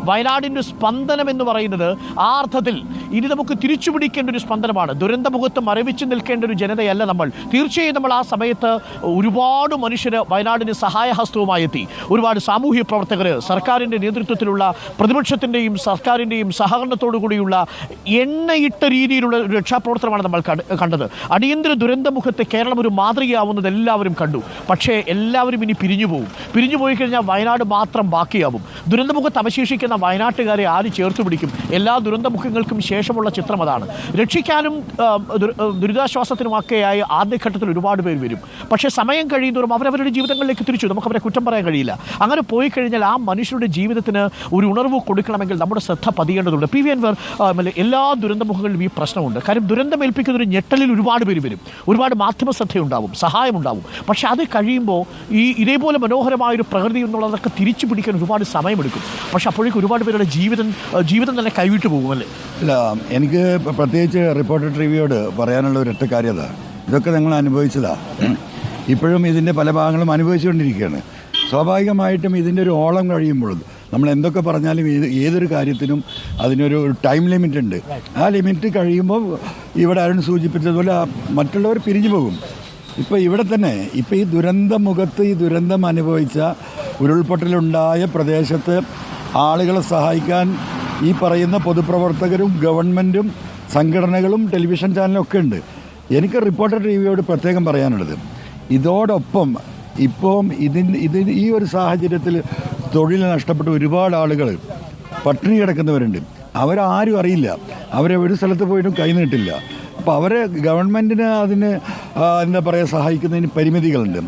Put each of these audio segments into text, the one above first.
വയനാടിൻ്റെ സ്പന്ദനം എന്ന് പറയുന്നത് ആ അർത്ഥത്തിൽ ഇനി നമുക്ക് തിരിച്ചു പിടിക്കേണ്ട ഒരു സ്പന്ദനമാണ്. ദുരന്തമുഖത്ത് മരവിച്ച് നിൽക്കേണ്ട ഒരു ജനതയല്ല നമ്മൾ. തീർച്ചയായും നമ്മൾ ആ സമയത്ത് ഒരുപാട് മനുഷ്യർ വയനാടിന് സഹായഹസ്തവുമായി എത്തി. ഒരുപാട് സാമൂഹ്യ പ്രവർത്തകർ, സർക്കാരിൻ്റെ നേതൃത്വത്തിലുള്ള പ്രതിപക്ഷത്തിൻ്റെയും സർക്കാരിൻ്റെയും സഹകരണത്തോടു കൂടിയുള്ള എണ്ണയിട്ട രീതിയിലുള്ള ഒരു രക്ഷാപ്രവർത്തനമാണ് നമ്മൾ കണ്ടത്. അടിയന്തര ദുരന്തമുഖത്ത് കേരളം ഒരു മാതൃകയാവുന്നത് എല്ലാവരും കണ്ടു. പക്ഷേ എല്ലാവരും ഇനി പിരിഞ്ഞു പോയി കഴിഞ്ഞാൽ വയനാട് മാത്രം ബാക്കിയാവും. ദുരന്തമുഖത്ത് അവശേഷിക്കുന്ന വയനാട്ടുകാരെ ആര് ചേർത്ത് പിടിക്കും? എല്ലാ ദുരന്തമുഖങ്ങൾക്കും ശേഷമുള്ള ചിത്രം അതാണ്. രക്ഷിക്കാനും ദുരിതാശ്വാസത്തിനുമൊക്കെയായി ആദ്യഘട്ടത്തിൽ ഒരുപാട് പേര് വരും. പക്ഷേ സമയം കഴിയുന്നതോറും അവരവരുടെ ജീവിതങ്ങളിലേക്ക് തിരിച്ചു. നമുക്ക് അവരെ കുറ്റം പറയാൻ കഴിയില്ല. അങ്ങനെ പോയി കഴിഞ്ഞാൽ ആ മനുഷ്യരുടെ ജീവിതത്തിന് ഒരു ഉണർവ് കൊടുക്കണമെങ്കിൽ നമ്മുടെ ശ്രദ്ധ പതിയേണ്ടതുണ്ട്. പി വി അൻവർ എല്ലാ ദുരന്തമുഖങ്ങളിലും ഈ പ്രശ്നമുണ്ട്. കാര്യം ദുരന്തമേൽപ്പിക്കുന്ന ഒരു ഞെട്ടലിൽ ഒരുപാട് പേര് വരും, ഒരുപാട് മാധ്യമ ശ്രദ്ധയുണ്ടാവും, സഹായമുണ്ടാവും. പക്ഷെ അത് കഴിയുമ്പോൾ ഇതേപോലെ മനോഹരമായൊരു പ്രകൃതി എന്നുള്ളതൊക്കെ തിരിച്ചു പിടിക്കാൻ ഒരുപാട് സമയമെടുക്കും. പക്ഷെ അപ്പോഴേക്കും ഒരുപാട് പേരുടെ ജീവിതം തന്നെ കൈവിട്ടു പോകുമല്ലേ? ഇല്ല, എനിക്ക് പ്രത്യേകിച്ച് റിപ്പോർട്ടർ ടിവിയോട് പറയാനുള്ള ഒരൊറ്റ കാര്യത, ഇതൊക്കെ നിങ്ങൾ അനുഭവിച്ചതാണ്. ഇപ്പോഴും ഇതിൻ്റെ പല ഭാഗങ്ങളും അനുഭവിച്ചുകൊണ്ടിരിക്കുകയാണ്. സ്വാഭാവികമായിട്ടും ഇതിൻ്റെ ഒരു ഓളം കഴിയുമ്പോൾ നമ്മൾ എന്തൊക്കെ പറഞ്ഞാലും ഏതൊരു കാര്യത്തിനും അതിനൊരു ടൈം ലിമിറ്റ് ഉണ്ട്. ആ ലിമിറ്റ് കഴിയുമ്പോൾ ഇവിടെ അരുൺ സൂചിപ്പിച്ചതുപോലെ മറ്റുള്ളവർ പിരിഞ്ഞു പോകും. ഇപ്പോൾ ഇവിടെ തന്നെ ഇപ്പോൾ ഈ ദുരന്തമുഖത്ത് ഈ ദുരന്തം അനുഭവിച്ച ഉരുൾപൊട്ടലുണ്ടായ പ്രദേശത്ത് ആളുകളെ സഹായിക്കാൻ ഈ പറയുന്ന പൊതുപ്രവർത്തകരും ഗവൺമെൻറ്റും സംഘടനകളും ടെലിവിഷൻ ചാനലും ഒക്കെ ഉണ്ട്. എനിക്ക് റിപ്പോർട്ടർ ടിവിയോട് പ്രത്യേകം പറയാനുള്ളത്, ഇതോടൊപ്പം ഇപ്പം ഈ ഒരു സാഹചര്യത്തിൽ തൊഴിൽ നഷ്ടപ്പെട്ട ഒരുപാട് ആളുകൾ പട്ടിണി കിടക്കുന്നവരുണ്ട്. അവരാരും അറിയില്ല, അവരെ ഒരു സ്ഥലത്ത് പോയിട്ടും കൈനീട്ടില്ല. അപ്പോൾ അവരെ ഗവൺമെൻറ്റിന് അതിന് എന്താ പറയുക സഹായിക്കുന്നതിന് പരിമിതികളുണ്ട്.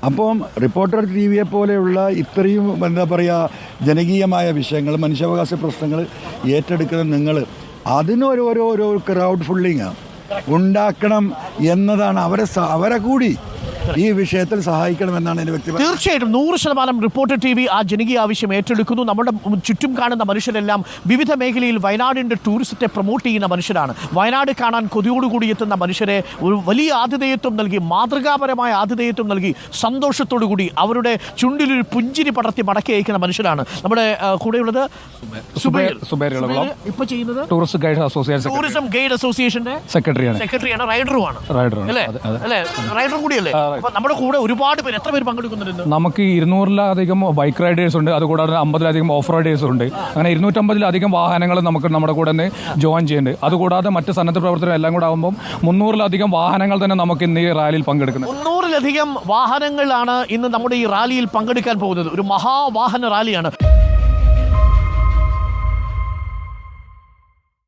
അപ്പം റിപ്പോർട്ടർ ടി വിയെ പോലെയുള്ള ഇത്രയും എന്താ പറയുക ജനകീയമായ വിഷയങ്ങൾ, മനുഷ്യാവകാശ പ്രശ്നങ്ങൾ ഏറ്റെടുക്കുന്ന നിങ്ങൾ അതിനൊരു ക്രൗഡ് ഫുള്ളിങ് ഉണ്ടാക്കണം എന്നതാണ്. അവരെ കൂടി ഈ വിഷയത്തിൽ സഹായിക്കണമെന്നാണ് എൻ്റെ വ്യക്തിപരം. തീർച്ചയായിട്ടും 100% റിപ്പോർട്ടർ ടി വി ആ ജനകീയ ആവശ്യം ഏറ്റെടുക്കുന്നു. നമ്മുടെ ചുറ്റും കാണുന്ന മനുഷ്യരെല്ലാം വിവിധ മേഖലയിൽ വയനാടിൻ്റെ ടൂറിസത്തെ പ്രൊമോട്ട് ചെയ്യുന്ന മനുഷ്യരാണ്. വയനാട് കാണാൻ കൊതിയോടുകൂടി എത്തുന്ന മനുഷ്യരെ ഒരു വലിയ ആതിഥേയത്വം നൽകി, മാതൃകാപരമായ ആതിഥേയത്വം നൽകി, സന്തോഷത്തോടു കൂടി അവരുടെ ചുണ്ടിലൊരു പുഞ്ചിരി പടർത്തി മടക്കി അയക്കുന്ന മനുഷ്യരാണ് നമ്മുടെ കൂടെയുള്ളത്. ഇപ്പൊ ചെയ്യുന്നത് ടൂറിസം ഗൈഡ് അസോസിയേഷന്റെ സെക്രട്ടറിയാണ്, റൈഡറുമാണ് അല്ലേ? റൈഡറും കൂടിയല്ലേ? നമ്മുടെ കൂടെ ഒരുപാട് പേര്, എത്ര പേര് പങ്കെടുക്കുന്നുണ്ട്? നമുക്ക് 200-ലധികം ബൈക്ക് റൈഡേഴ്സ് ഉണ്ട്. അതുകൂടാതെ 50-ലധികം ഓഫ് റൈഡേഴ്സ് ഉണ്ട്. അങ്ങനെ 250-ലധികം വാഹനങ്ങൾ നമുക്ക് നമ്മുടെ കൂടെ നിന്ന് ജോയിൻ ചെയ്യുന്നുണ്ട്. അതുകൂടാതെ മറ്റ് സന്നദ്ധ പ്രവർത്തനം എല്ലാം കൂടെ ആകുമ്പോൾ 300-ലധികം വാഹനങ്ങൾ തന്നെ നമുക്ക് ഇന്ന് ഈ റാലിയിൽ പങ്കെടുക്കുന്നത്. 300-ലധികം വാഹനങ്ങളാണ് ഇന്ന് നമ്മുടെ ഈ റാലിയിൽ പങ്കെടുക്കാൻ പോകുന്നത്. ഒരു മഹാവാഹന റാലിയാണ്.